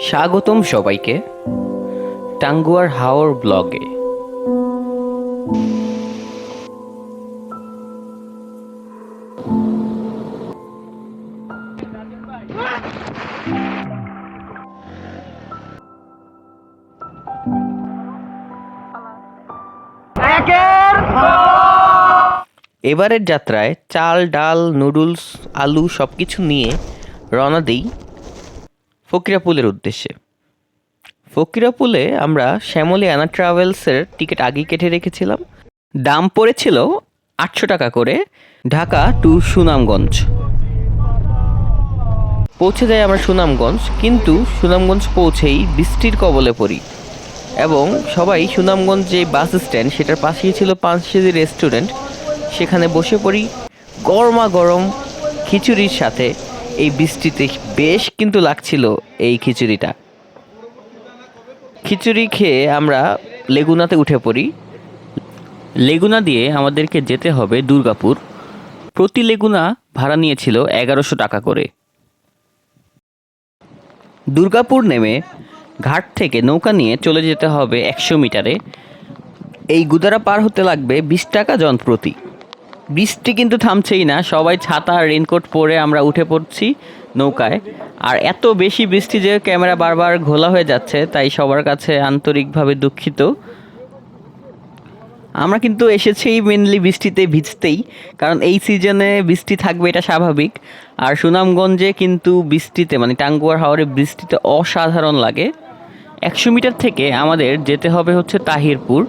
স্বাগতম সবাইকে টাঙ্গুয়ার হাওর ব্লগে। এবারের যাত্রায় চাল, ডাল, নুডলস, আলু সবকিছু নিয়ে রওনা দিই ফকিরাপুলের উদ্দেশ্যে। ফকিরাপুলে আমরা শ্যামলিয়ানা ট্রাভেলসের টিকিট আগেই কেটে রেখেছিলাম। দাম পড়েছিল 800 টাকা করে, ঢাকা টু সুনামগঞ্জ। পৌঁছে যাই আমরা সুনামগঞ্জ, কিন্তু সুনামগঞ্জ পৌঁছেই বৃষ্টির কবলে পড়ি এবং সবাই সুনামগঞ্জ যে বাস স্ট্যান্ড সেটার পাশেই ছিল পাঁচশেদি রেস্টুরেন্ট, সেখানে বসে পড়ি গরমা গরম খিচুড়ির সাথে। এই বৃষ্টিতে বেশ কিন্তু লাগছিল এই খিচুড়িটা। খিচুড়ি খেয়ে আমরা লেগুনাতে উঠে পড়ি। লেগুনা দিয়ে আমাদেরকে যেতে হবে দুর্গাপুর। প্রতি লেগুনা ভাড়া নিয়েছিল 1100 টাকা করে। দুর্গাপুর নেমে ঘাট থেকে নৌকা নিয়ে চলে যেতে হবে 100 মিটারে। এই গুদারা পার হতে লাগবে 20 টাকা জন প্রতি। বৃষ্টি কিন্তু থামছেই না, সবাই ছাতা আর রেনকোট পরে আমরা উঠে পড়ছি নৌকায়। আর এত বেশি বৃষ্টি যে ক্যামেরা বারবার ঘোলা হয়ে যাচ্ছে, তাই সবার কাছে আন্তরিকভাবে দুঃখিত। আমরা কিন্তু এসেছি মেনলি বৃষ্টিতে ভিজতেই, কারণ এই সিজনে বৃষ্টি থাকবে এটা স্বাভাবিক। আর সুনামগঞ্জে কিন্তু বৃষ্টিতে মানে টাঙ্গুয়ার হাওরে বৃষ্টিতে অসাধারণ লাগে। 100 মিটার থেকে আমাদের যেতে হবে হচ্ছে তাহিরপুর।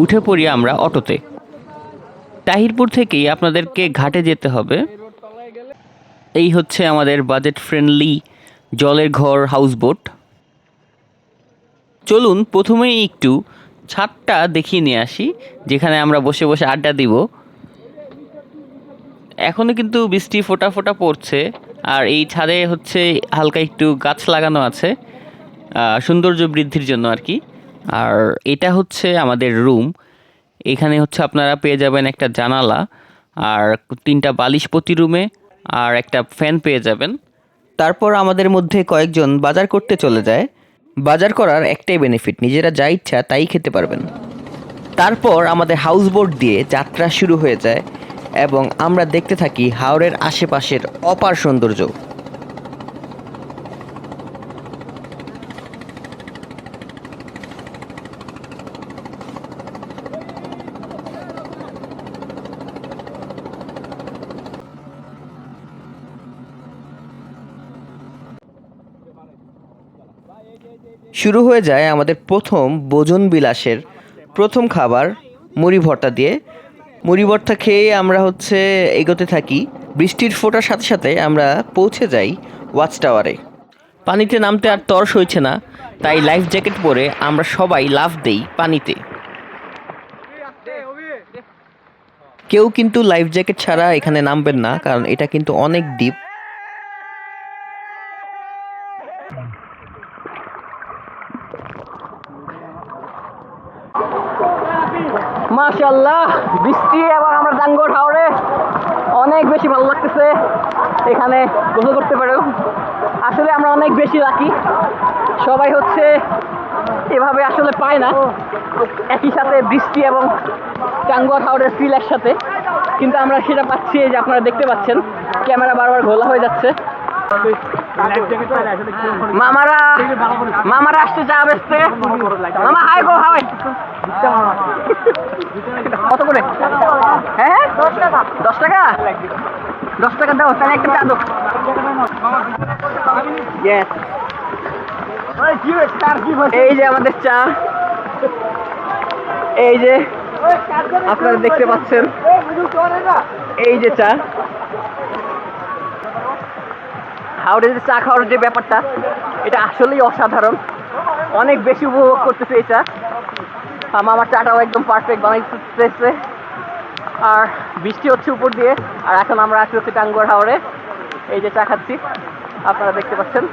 উঠে পড়ি আমরা অটোতে। তাহিরপুর থেকেই আপনাদেরকে ঘাটে যেতে হবে। এই হচ্ছে আমাদের বাজেট ফ্রেন্ডলি জলের ঘর হাউসবোট। চলুন প্রথমেই একটু ছাদটা দেখিয়ে নিয়ে আসি, যেখানে আমরা বসে বসে আড্ডা দিব। এখনও কিন্তু বৃষ্টি ফোঁটা ফোঁটা পড়ছে, আর এই ছাদে হচ্ছে হালকা একটু গাছ লাগানো আছে সৌন্দর্য বৃদ্ধির জন্য আর কি। আর এটা হচ্ছে আমাদের রুম। এখানে হচ্ছে আপনারা পেয়ে যাবেন একটা জানালা আর 3টা বালিশ প্রতি রুমে, আর একটা ফ্যান পেয়ে যাবেন। তারপর আমাদের মধ্যে কয়েকজন বাজার করতে চলে যায়। বাজার করার একটাই বেনিফিট, নিজেরা যা ইচ্ছা তাই খেতে পারবেন। তারপর আমাদের হাউসবোট দিয়ে যাত্রা শুরু হয়ে যায় এবং আমরা দেখতে থাকি হাওরের আশেপাশের অপার সৌন্দর্য। শুরু হয়ে যায় আমাদের প্রথম ভোজন বিলাসের প্রথম খাবার মুড়ি ভর্তা দিয়ে। মুড়ি ভর্তা খেয়ে আমরা হচ্ছে এগোতে থাকি। বৃষ্টির ফোঁটার সাথে সাথে আমরা পৌঁছে যাই ওয়াচ টাওয়ারে। পানিতে নামতে আর তর সইছে না, তাই লাইফ জ্যাকেট পরে আমরা সবাই লাফ দেই পানিতে। কেউ কিন্তু লাইফ জ্যাকেট ছাড়া এখানে নামবেন না, কারণ এটা কিন্তু অনেক ডিপ। মাশাআল্লাহ, বৃষ্টি এবং আমরা টাঙ্গুয়ার হাওরে অনেক বেশি ভালো লাগতেছে। এখানে গোসল করতে পারো। আসলে আমরা অনেক বেশি লাকি, সবাই হচ্ছে এভাবে আসলে পায় না একই সাথে বৃষ্টি এবং টাঙ্গুয়ার হাওরের ফিল একসাথে। কিন্তু আমরা সেটা পাচ্ছি, এই যে আপনারা দেখতে পাচ্ছেন ক্যামেরা বারবার ঘোলা হয়ে যাচ্ছে। মামারা মামারা আসতে চা বেচতে। মামা হাই গো হাই। কত করে? হ্যাঁ 10 টাকা। 10 টাকা 10 টাকা দাও, তাহলে একটা চা দাও। এই যে আমাদের চা, এই যে আপনারা দেখতে পাচ্ছেন, এই যে চা। হাওড়ে যে চা খাওয়ার যে ব্যাপারটা, এটা আসলেই অসাধারণ। অনেক বেশি উপভোগ করতেছে এই চা। আমার চাটাও একদম পারফেক্ট বানাইতেছে। আর বৃষ্টি হচ্ছে উপর দিয়ে। আর এখন আমরা আসি হচ্ছে টাঙ্গুয়ার হাওরে। এই যে চা খাচ্ছি, আপনারা দেখতে পাচ্ছেন।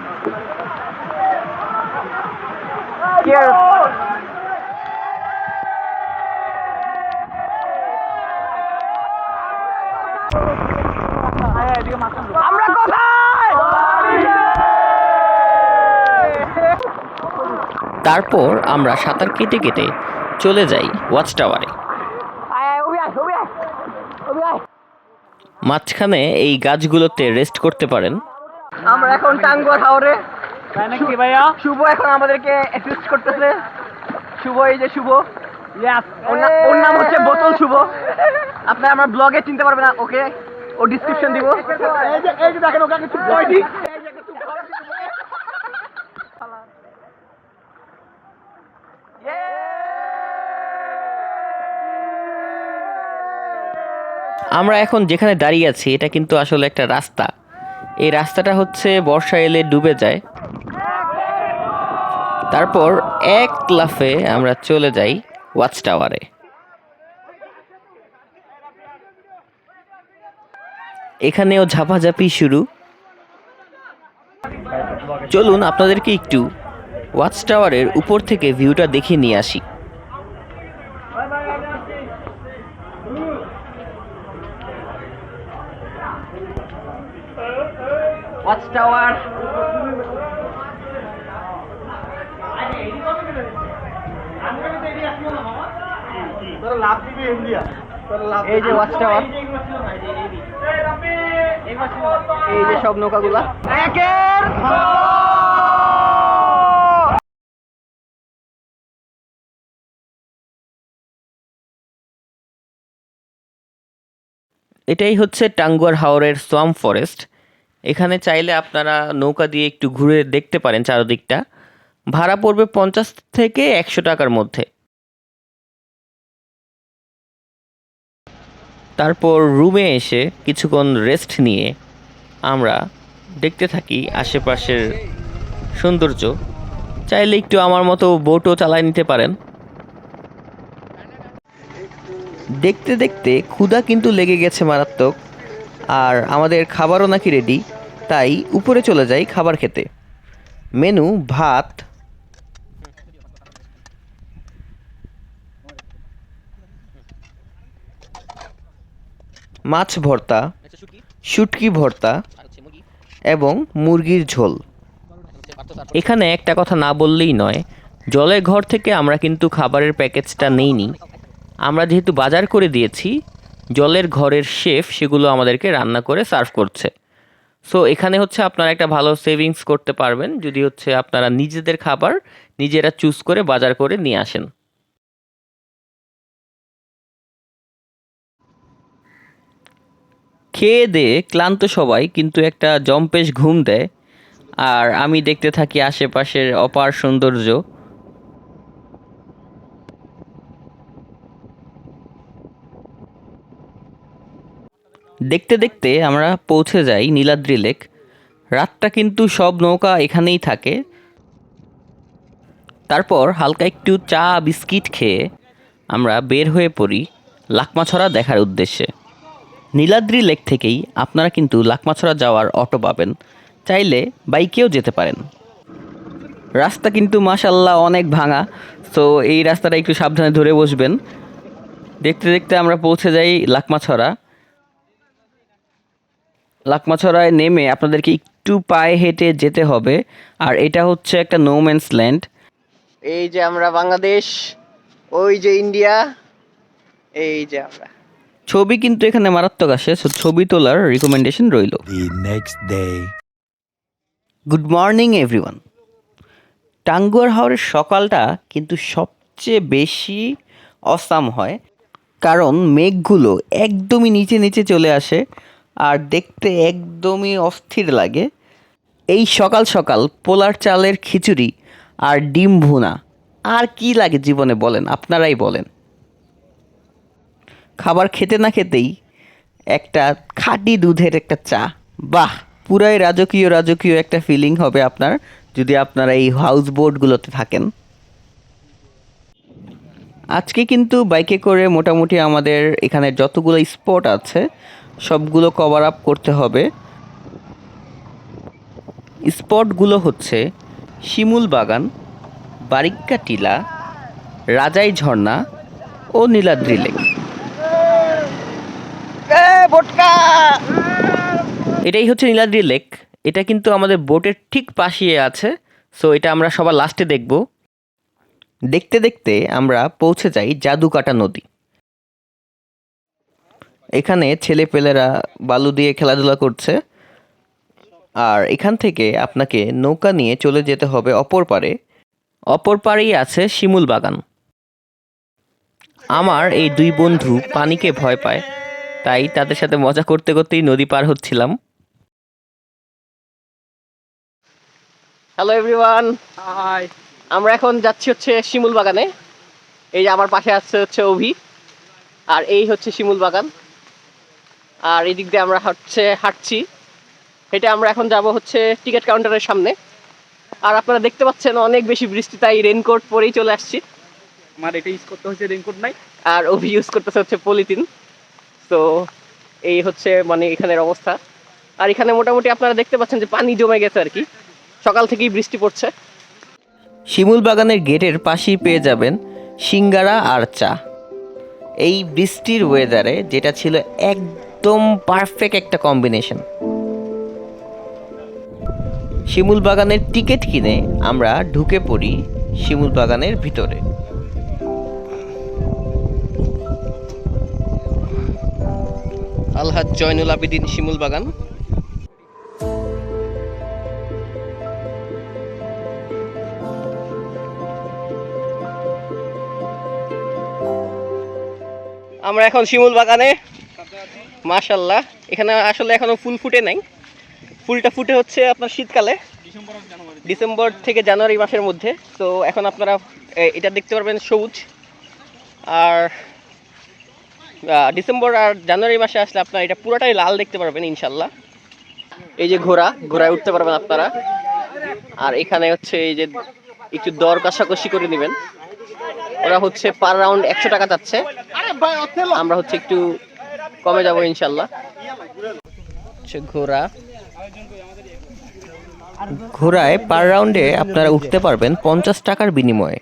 আমরা কোথায়? তারপর আমরা সাঁতার কেটে কেটে চলে যাই ওয়াচ টাওয়ারে। মাঝখানে এই গাছগুলোতে রেস্ট করতে পারেন। আমরা এখন টাঙ্গুয়া হাওরে। শুভ এখন আমাদেরকে অ্যাসিস্ট করতেছে। শুভ, এই যে শুভ, ওর নাম হচ্ছে বোতল শুভ। আপনারা আমার ব্লগে চিনতে পারবেন না ওকে, ও ডিসক্রিপশন দিব। এই যে দেখেন ওকে একটু ভয় দিই। আমরা এখন যেখানে দাঁড়িয়ে আছি এটা কিন্তু আসলে একটা রাস্তা। এই রাস্তাটা হচ্ছে বর্ষা এলে ডুবে যায়। তারপর এক লাফে আমরা চলে যাই ওয়াচ টাওয়ারে। এখানেও ঝাপাঝাপি শুরু। চলুন আপনাদেরকে একটু ওয়াচ টাওয়ারের উপর থেকে ভিউটা দেখিয়ে নিয়ে আসি। Watch tower. এই যে ওয়াচ টাওয়ার, এই যে সব নৌকাগুলা। এটাই হচ্ছে টাঙ্গুয়ার হাওরের সোয়াম্প ফরেস্ট। এখানে চাইলে আপনারা নৌকা দিয়ে একটু ঘুরে দেখতে পারেন চারদিকটা। ভাড়া পড়বে 50 থেকে 100 টাকার মধ্যে। তারপর রুমে এসে কিছুক্ষণ রেস্ট নিয়ে আমরা দেখতে থাকি আশেপাশের সৌন্দর্য। চাইলে একটু আমার মতো বোটও চালায় নিতে পারেন। দেখতে দেখতে ক্ষুধা কিন্তু লেগে গেছে মারাত্মক, আর আমাদের খাবারও নাকি রেডি। তাই উপরে চলে যাই খাবার খেতে। মেনু ভাত, মাছ ভর্তা, শুটকি ভর্তা এবং মুরগির ঝোল। এখানে একটা কথা না বললেই নয়, জলের ঘর থেকে আমরা কিন্তু খাবারের প্যাকেজটা নেইনি। আমরা যেহেতু বাজার করে দিয়েছি, জলের ঘরের শেফ সেগুলো আমাদেরকে রান্না করে সার্ভ করছে। সো এখানে হচ্ছে আপনারা একটা ভালো সেভিংস করতে পারবেন যদি হচ্ছে আপনারা নিজেদের খাবার নিজেরা চুজ করে বাজার করে নিয়ে আসেন। খেয়ে দেয়ে ক্লান্ত সবাই কিন্তু একটা জম্পেশ ঘুম দেয়, আর আমি দেখতে থাকি আশেপাশের অপার সৌন্দর্য। দেখতে দেখতে আমরা পৌঁছে যাই নীলাদ্রি লেক। রাতটা কিন্তু সব নৌকা এখানেই থাকে। তারপর হালকা একটু চা বিস্কিট খেয়ে আমরা বের হয়ে পড়ি লাকমাছড়া দেখার উদ্দেশ্যে। নীলাদ্রি লেক থেকেই আপনারা কিন্তু লাকমাছড়া যাওয়ার অটো পাবেন, চাইলে বাইকেও যেতে পারেন। রাস্তা কিন্তু মাশাল্লাহ অনেক ভাঙা, তো এই রাস্তাটা একটু সাবধানে ধরে বসবেন। দেখতে দেখতে আমরা পৌঁছে যাই লাকমাছড়া। লাকমাছড়ায় নেমে আপনাদেরকে একটু পায়ে হেঁটে যেতে হবে, আর এটা হচ্ছে একটা নো ম্যানস ল্যান্ড। এই যে আমরা বাংলাদেশ, ওই যে ইন্ডিয়া, এই যে আমরা। ছবি কিন্তু এখানে মারাত্মক আসে, সো ছবি তোলার রিকমেন্ডেশন রইল। Good morning everyone. টাঙ্গুয়ার হাওরের সকালটা কিন্তু সবচেয়ে বেশি অসাম হয়, কারণ মেঘগুলো একদমই নিচে নিচে চলে আসে আর দেখতে একদমই অস্থির লাগে। এই সকাল সকাল পোলার চালের খিচুড়ি আর ডিম ভুনা, আর কি লাগে জীবনে বলেন, আপনারাই বলেন। খাবার খেতে না খেতেই একটা খাঁটি দুধের একটা চা, বাহ, পুরাই রাজকীয় রাজকীয় একটা ফিলিং হবে আপনার যদি আপনারা এই হাউস বোটগুলোতে থাকেন। আজকে কিন্তু বাইকে করে মোটামুটি আমাদের এখানে যতগুলো স্পট আছে সবগুলো কভার আপ করতে হবে। স্পটগুলো হচ্ছে শিমুল বাগান, বারিক্কা টিলা, রাজাই ঝর্ণা ও নীলাদ্রি লেক। এটাই হচ্ছে নীলাদ্রি লেক। এটা কিন্তু আমাদের বোটের ঠিক পাশে আছে, সো এটা আমরা সবার লাস্টে দেখব। দেখতে দেখতে আমরা পৌঁছে যাই জাদুকাটা নদী। এখানে ছেলেপেলেরা বালু দিয়ে খেলাধুলা করছে। আর এখান থেকে আপনাকে নৌকা নিয়ে চলে যেতে হবে অপর পারে। অপর পারেই আছে শিমুল বাগান। আমার এই দুই বন্ধু পানিকে ভয় পায়, তাই তাদের সাথে মজা করতে করতেই নদী পার হচ্ছিলাম। Hello everyone, hi. আমরা এখন যাচ্ছি হচ্ছে শিমুল বাগানে। এই যে আমার পাশে আছে হচ্ছে অভি, আর এই হচ্ছে শিমুল বাগান। আর এই দিক দিয়ে আমরা হাঁটছি। এটা আমরা এখন যাব হচ্ছে টিকিট কাউন্টারের সামনে। আর আপনারা দেখতে পাচ্ছেন অনেক বেশি বৃষ্টি, তাই রেইনকোট পরেই চলে আসছি। আমার এটা ইউজ করতে হচ্ছে, রেইনকোট নাই। আর অভি ইউজ করতেছে হচ্ছে পলিথিন। তো এই হচ্ছে মানে এখানের অবস্থা। আর এখানে মোটামুটি আপনারা দেখতে পাচ্ছেন যে পানি জমে গেছে আর কি, সকাল থেকেই বৃষ্টি পড়ছে। শিমুল বাগানের গেটের পাশেই পেয়ে যাবেন সিঙ্গারা আর চা। এই বৃষ্টির ওয়েদারে যেটা ছিল একদম পারফেক্ট একটা কম্বিনেশন। শিমুল বাগানের টিকিট কিনে আমরা ঢুকে পড়ি শিমুল বাগানের ভিতরে। আলহাজ জয়নুল আবেদিন শিমুল বাগান। আমরা এখন শিমুল বাগানে। মাশাআল্লাহ, এখানে আসলে এখনো ফুল ফুটে নাই। ফুলটা ফুটে হচ্ছে আপনার শীতকালে, ডিসেম্বর থেকে জানুয়ারি মাসের মধ্যে। তো এখন আপনারা এটা দেখতে পারবেন সবুজ। আর ডিসেম্বর আর জানুয়ারি মাসে আসলে আপনারা এটা পুরোটাই লাল দেখতে পারবেন ইনশাল্লাহ। এই যে ঘোড়ায় উঠতে পারবেন আপনারা। আর এখানে হচ্ছে এই যে একটু দর কষাকষি করে নেবেন। ওরা হচ্ছে পার রাউন্ড 100 টাকা যাচ্ছে, আমরা হচ্ছে একটু কমে যাবো ইনশাল্লাহ। ঘোড়ায় পার রাউন্ডে আপনারা উঠতে পারবেন 50 টাকার বিনিময়ে।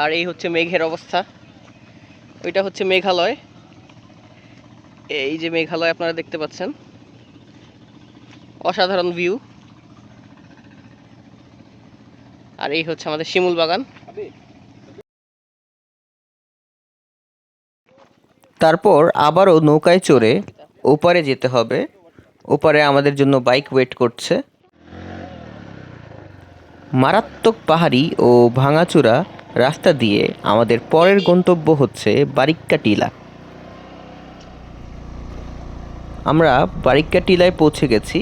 আর এই হচ্ছে মেঘের অবস্থা। ওইটা হচ্ছে মেঘালয়। এই যে মেঘালয় আপনারা দেখতে পাচ্ছেন, অসাধারণ ভিউ। আর এই হচ্ছে আমাদের শিমুল বাগান। তারপর আবারও নৌকায় চড়ে ওপারে যেতে হবে। ওপারে আমাদের জন্য বাইক ওয়েট করছে। মারাত্মক পাহাড়ি ও ভাঙাচোরা রাস্তা দিয়ে আমাদের পরের গন্তব্য হচ্ছে বারিক্কা টিলা। আমরা বারিক্কা টিলায় পৌঁছে গেছি।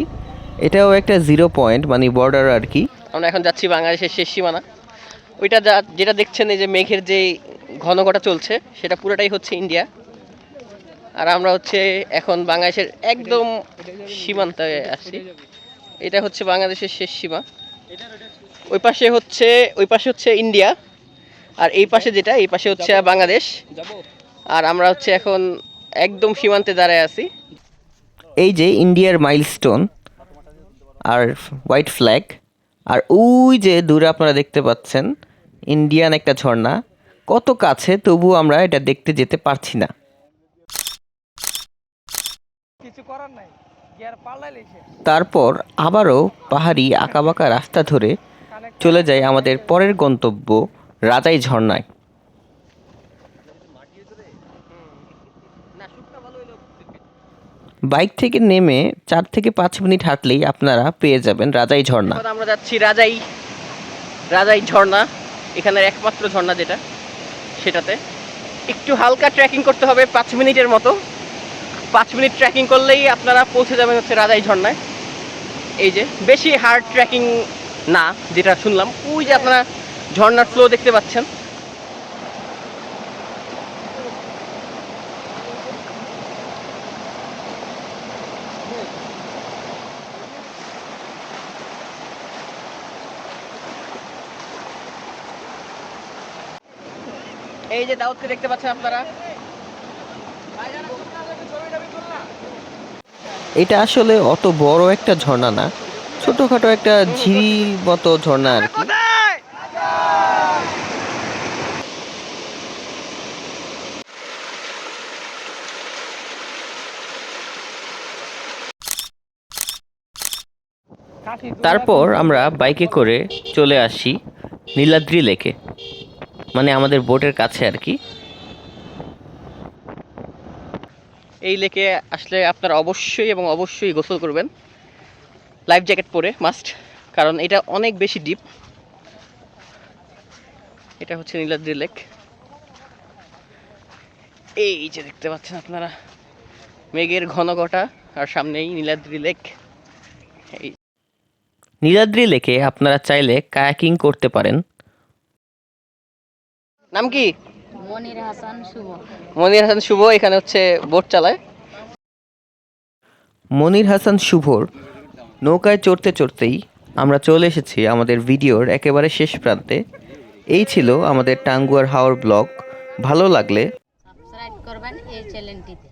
এটাও একটা 0 পয়েন্ট, মানে বর্ডার আর কি। আমরা এখন যাচ্ছি বাংলাদেশের শেষ সীমানা। ওইটা যেটা দেখছেন, এই যে মেঘের যে ঘনঘটা চলছে, সেটা পুরোটাই হচ্ছে ইন্ডিয়া। আর আমরা হচ্ছে এখন বাংলাদেশের একদম সীমান্তে আসছি। এটা হচ্ছে বাংলাদেশের শেষ সীমা। ওই পাশে হচ্ছে ইন্ডিয়া, আর এই পাশে হচ্ছে বাংলাদেশ। আর আমরা হচ্ছে এখন একদম সীমান্তে দাঁড়ায় আছি। এই যে ইন্ডিয়ার মাইলস্টোন আর হোয়াইট ফ্ল্যাগ। আর ওই যে দূরে আপনারা দেখতে পাচ্ছেন ইন্ডিয়ান একটা ঝর্ণা। কত কাছে, তবু আমরা এটা দেখতে যেতে পারছি না। তারপর আবারও পাহাড়ি আঁকাবাঁকা রাস্তা ধরে চলে যায় আমাদের পরের গন্তব্য রাজাই ঝর্ণায়। বাইক থেকে নেমে 4 থেকে 5 মিনিট হাঁটলেই আপনারা পেয়ে যাবেন রাজাই ঝর্ণা। আমরা যাচ্ছি রাজাই ঝর্ণা, এখানের একমাত্র ঝর্ণা যেটা, সেটাতে একটু হালকা ট্রেকিং করতে হবে 5 মিনিটের মতো। 5 মিনিট ট্রেকিং করলেই আপনারা পৌঁছে যাবেন হচ্ছে রাজাই ঝর্ণায়। এই যে বেশি হার্ড ট্রেকিং না, যেটা শুনলাম। ওই যে আপনারা ঝর্ণার ফ্লো দেখতে পাচ্ছেন। এই যে দাউদকে দেখতে পাচ্ছেন আপনারা। এটা আসলে অত বড় একটা ঝর্ণা না, ছোটখাটো একটা ঝিরির মতো ঝর্ণা আর কি। তারপর আমরা বাইকে করে চলে আসি নীলাদ্রি লেকে, মানে আমাদের বোটের কাছে আর কি। এই লেকে আসলে আপনারা অবশ্যই এবং অবশ্যই গোসল করবেন, লাইফ জ্যাকেট পরে মাস্ট, কারণ এটা অনেক বেশি ডিপ। এটা হচ্ছে নীলাদ্রি লেক, এই যে দেখতে পাচ্ছেন আপনারা মেঘের ঘন ঘটা, আর সামনেই নীলাদ্রি লেক। এই নীলাদ্রি লেকে আপনারা চাইলে কায়াকিং করতে পারেন। নাম কি? মনির হাসান শুভ। মনির হাসান শুভ এখানে হচ্ছে বোট চালায়। মনির হাসান শুভর নৌকায় চড়তে চড়তেই আমরা চলে এসেছি আমাদের ভিডিওর একেবারে শেষ প্রান্তে। এই ছিল আমাদের টাঙ্গুয়ার হাওর ব্লগ। ভালো লাগলে সাবস্ক্রাইব করবেন এই চ্যানেলটিতে।